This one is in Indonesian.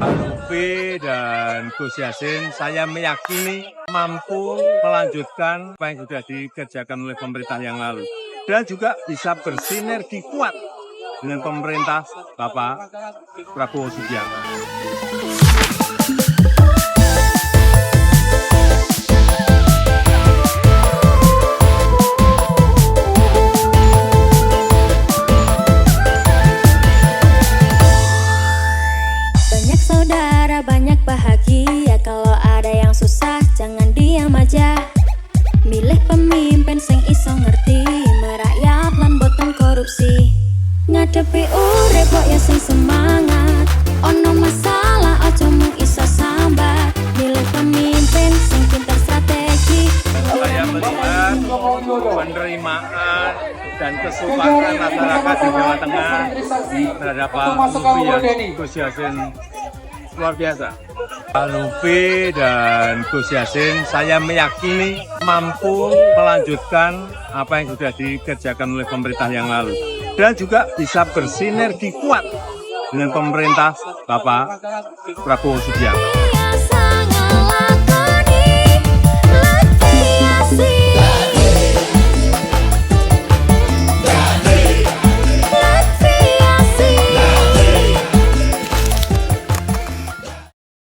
Lutfi dan Gus Yassin, saya meyakini mampu melanjutkan apa yang sudah dikerjakan oleh pemerintah yang lalu. Dan juga bisa bersinergi kuat dengan pemerintah Bapak Prabowo Subianto. Banyak saudara, banyak bahagia. Kalau ada yang susah, jangan diam aja. Milih pemimpin sing iso ngerti, merakyat lan boten korupsi. Ngadepi urip kok ya sing semangat. Ono masalah ojo mung iso sambat. Milih pemimpin sing pinter strategi. Saya melihat penerimaan dan kesukaan masyarakat di Jawa Tengah terhadap Pak Lutfi dan Gus Yassin luar biasa. Pak Lutfi dan Gus Yassin, saya meyakini mampu melanjutkan apa yang sudah dikerjakan oleh pemerintah yang lalu. Dan juga bisa bersinergi kuat dengan pemerintah Bapak Prabowo Subianto.